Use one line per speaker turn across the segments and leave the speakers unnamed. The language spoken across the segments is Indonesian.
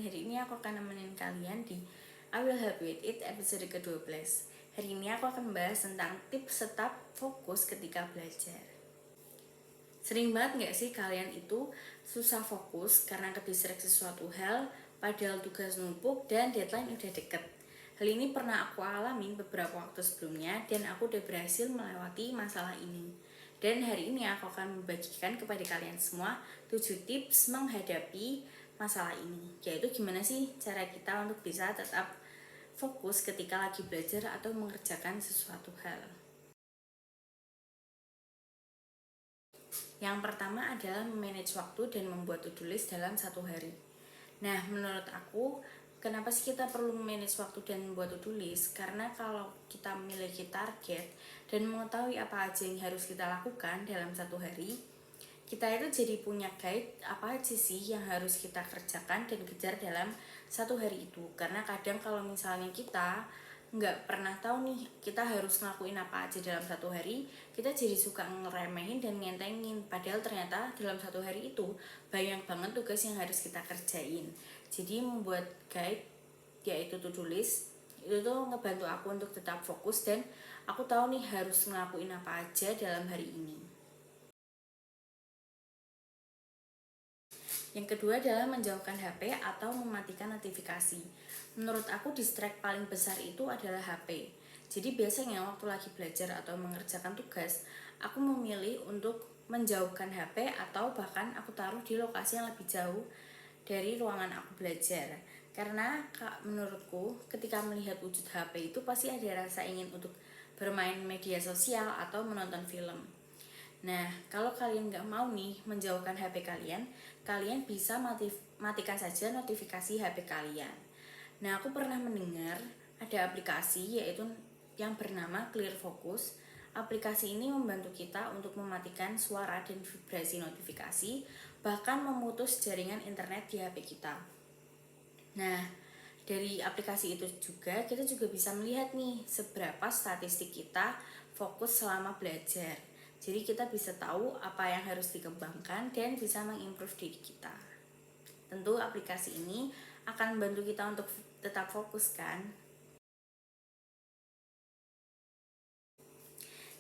hari ini aku akan nemenin kalian di I Will Help With It episode ke-12. Hari ini aku akan membahas tentang tips tetap fokus ketika belajar. Sering banget gak sih kalian itu susah fokus karena kedistract sesuatu hal, padahal tugas numpuk dan deadline udah deket. Hal ini pernah aku alamin beberapa waktu sebelumnya dan aku udah berhasil melewati masalah ini. Dan hari ini aku akan membagikan kepada kalian semua 7 tips menghadapi masalah ini, yaitu gimana sih cara kita untuk bisa tetap fokus ketika lagi belajar atau mengerjakan sesuatu hal. Yang pertama adalah memanage waktu dan membuat to-do list dalam satu hari. Nah, menurut aku, kenapa sih kita perlu manage waktu dan membuat to-do list? Karena kalau kita memiliki target dan mengetahui apa aja yang harus kita lakukan dalam satu hari, kita itu jadi punya guide apa aja sih yang harus kita kerjakan dan kejar dalam satu hari itu. Karena kadang kalau misalnya kita nggak pernah tahu nih kita harus ngelakuin apa aja dalam satu hari, kita jadi suka ngeremehin dan ngentengin, padahal ternyata dalam satu hari itu banyak banget tugas yang harus kita kerjain. Jadi membuat guide yaitu to-do list itu tuh ngebantu aku untuk tetap fokus dan aku tahu nih harus ngelakuin apa aja dalam hari ini. Yang kedua adalah menjauhkan HP atau mematikan notifikasi. Menurut aku distract paling besar itu adalah HP. Jadi biasanya waktu lagi belajar atau mengerjakan tugas, aku memilih untuk menjauhkan HP atau bahkan aku taruh di lokasi yang lebih jauh dari ruangan aku belajar. Karena menurutku ketika melihat wujud HP itu pasti ada rasa ingin untuk bermain media sosial atau menonton film. Nah, kalau kalian nggak mau nih menjauhkan HP kalian, kalian bisa matikan saja notifikasi HP kalian. Nah, aku pernah mendengar ada aplikasi yaitu yang bernama Clear Focus. Aplikasi ini membantu kita untuk mematikan suara dan vibrasi notifikasi, bahkan memutus jaringan internet di HP kita. Nah, dari aplikasi itu juga kita juga bisa melihat nih seberapa statistik kita fokus selama belajar. Jadi kita bisa tahu apa yang harus dikembangkan dan bisa mengimprove diri kita. Tentu aplikasi ini akan membantu kita untuk tetap fokus kan.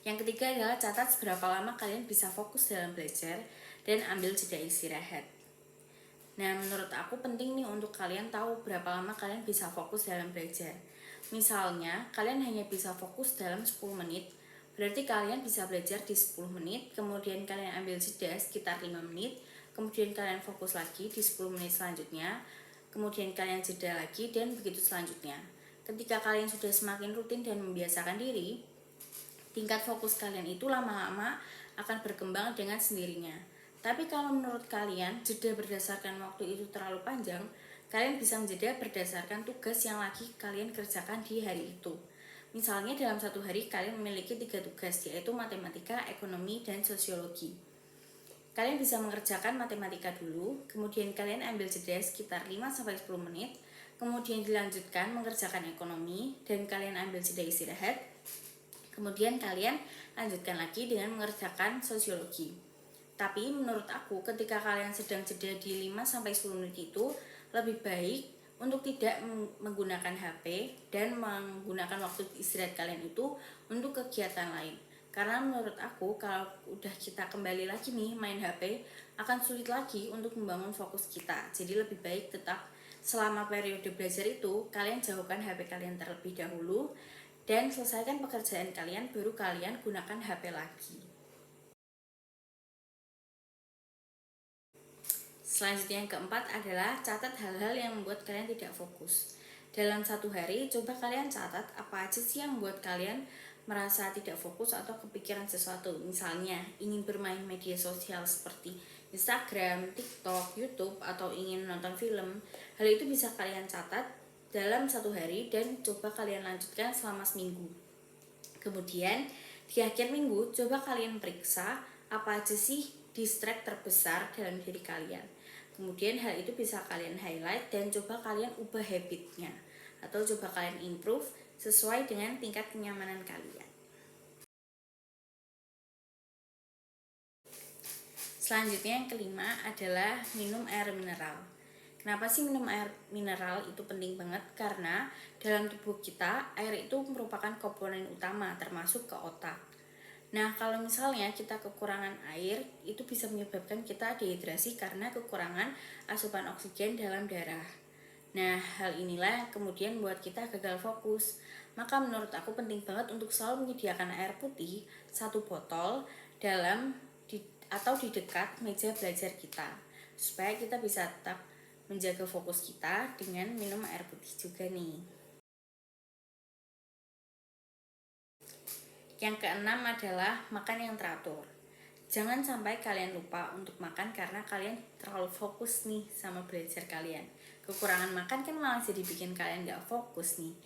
Yang ketiga adalah catat seberapa lama kalian bisa fokus dalam belajar dan ambil jeda istirahat. Nah, menurut aku penting nih untuk kalian tahu berapa lama kalian bisa fokus dalam belajar. Misalnya, kalian hanya bisa fokus dalam 10 menit, berarti kalian bisa belajar di 10 menit, kemudian kalian ambil jeda sekitar 5 menit, kemudian kalian fokus lagi di 10 menit selanjutnya, kemudian kalian jeda lagi, dan begitu selanjutnya. Ketika kalian sudah semakin rutin dan membiasakan diri, tingkat fokus kalian itu lama-lama akan berkembang dengan sendirinya. Tapi kalau menurut kalian jeda berdasarkan waktu itu terlalu panjang, kalian bisa menjeda berdasarkan tugas yang lagi kalian kerjakan di hari itu. Misalnya dalam satu hari kalian memiliki 3 tugas, yaitu matematika, ekonomi, dan sosiologi. Kalian bisa mengerjakan matematika dulu, kemudian kalian ambil jeda sekitar 5-10 menit, kemudian dilanjutkan mengerjakan ekonomi, dan kalian ambil jeda istirahat. Kemudian kalian lanjutkan lagi dengan mengerjakan sosiologi. Tapi menurut aku ketika kalian sedang jeda di 5-10 menit itu lebih baik untuk tidak menggunakan HP dan menggunakan waktu istirahat kalian itu untuk kegiatan lain. Karena menurut aku kalau udah kita kembali lagi nih main HP akan sulit lagi untuk membangun fokus kita. Jadi lebih baik tetap selama periode belajar itu kalian jauhkan HP kalian terlebih dahulu dan selesaikan pekerjaan kalian, baru kalian gunakan HP lagi. Selanjutnya yang keempat adalah catat hal-hal yang membuat kalian tidak fokus. Dalam satu hari, coba kalian catat apa aja sih yang membuat kalian merasa tidak fokus atau kepikiran sesuatu. Misalnya, ingin bermain media sosial seperti Instagram, TikTok, YouTube, atau ingin nonton film. Hal itu bisa kalian catat dalam satu hari dan coba kalian lanjutkan selama seminggu. Kemudian di akhir minggu coba kalian periksa apa aja sih distract terbesar dalam diri kalian. Kemudian hal itu bisa kalian highlight dan coba kalian ubah habitnya atau coba kalian improve sesuai dengan tingkat kenyamanan kalian. Selanjutnya yang kelima adalah minum air mineral. Kenapa sih minum air mineral itu penting banget? Karena dalam tubuh kita, air itu merupakan komponen utama termasuk ke otak. Nah, kalau misalnya kita kekurangan air, itu bisa menyebabkan kita dehidrasi karena kekurangan asupan oksigen dalam darah. Nah, hal inilah yang kemudian buat kita gagal fokus. Maka menurut aku penting banget untuk selalu menyediakan air putih 1 botol atau di dekat meja belajar kita, supaya kita bisa tetap menjaga fokus kita dengan minum air putih juga nih. Yang keenam adalah makan yang teratur. Jangan sampai kalian lupa untuk makan karena kalian terlalu fokus nih sama belajar kalian. Kekurangan makan kan malah jadi bikin kalian gak fokus nih.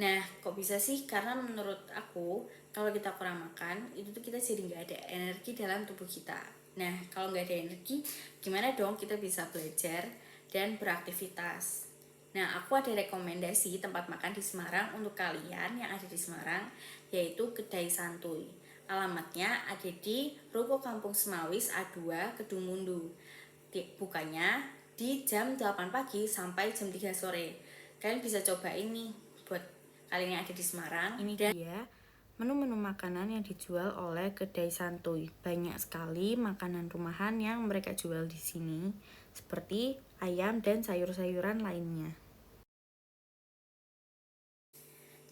Nah, kok bisa sih? Karena menurut aku, kalau kita kurang makan, itu tuh kita jadi gak ada energi dalam tubuh kita. Nah, kalau gak ada energi, gimana dong kita bisa belajar dan beraktivitas? Nah, aku ada rekomendasi tempat makan di Semarang untuk kalian yang ada di Semarang, yaitu Kedai Santuy. Alamatnya ada di Ruko Kampung Semawis A2, Kedung Mundu. Bukanya di jam 8 pagi sampai jam 3 sore. Kalian bisa coba ini buat kalian yang ada di Semarang. Ini dia menu-menu makanan yang dijual oleh Kedai Santuy. Banyak sekali makanan rumahan yang mereka jual di sini, seperti ayam dan sayur-sayuran lainnya.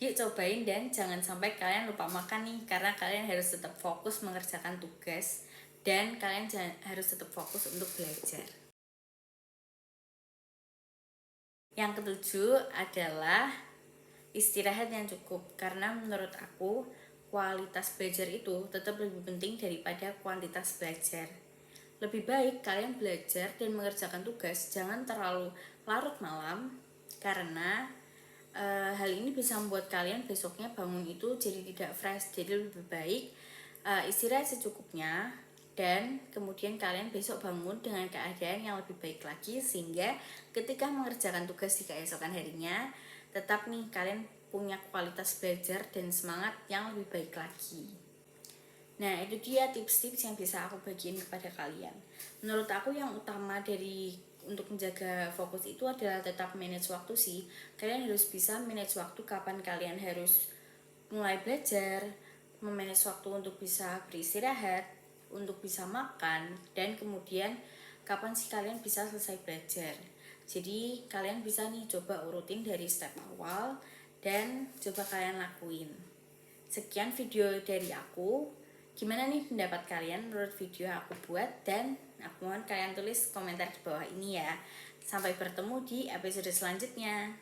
Yuk cobain dan jangan sampai kalian lupa makan nih, karena kalian harus tetap fokus mengerjakan tugas dan kalian harus tetap fokus untuk belajar. Yang ketujuh adalah istirahat yang cukup, karena menurut aku kualitas belajar itu tetap lebih penting daripada kuantitas belajar. Lebih baik kalian belajar dan mengerjakan tugas jangan terlalu larut malam, karena hal ini bisa membuat kalian besoknya bangun itu jadi tidak fresh. Jadi lebih baik istirahat secukupnya, dan kemudian kalian besok bangun dengan keadaan yang lebih baik lagi, sehingga ketika mengerjakan tugas di keesokan harinya tetap nih kalian punya kualitas belajar dan semangat yang lebih baik lagi. Nah, itu dia tips-tips yang bisa aku bagiin kepada kalian. Menurut aku yang utama untuk menjaga fokus itu adalah tetap manage waktu sih. Kalian harus bisa manage waktu kapan kalian harus mulai belajar, memanage waktu untuk bisa beristirahat, untuk bisa makan, dan kemudian kapan sih kalian bisa selesai belajar. Jadi kalian bisa nih coba urutin dari step awal dan coba kalian lakuin. Sekian video dari aku. Gimana nih pendapat kalian menurut video yang aku buat? Dan aku mohon kalian tulis komentar di bawah ini ya. Sampai bertemu di episode selanjutnya.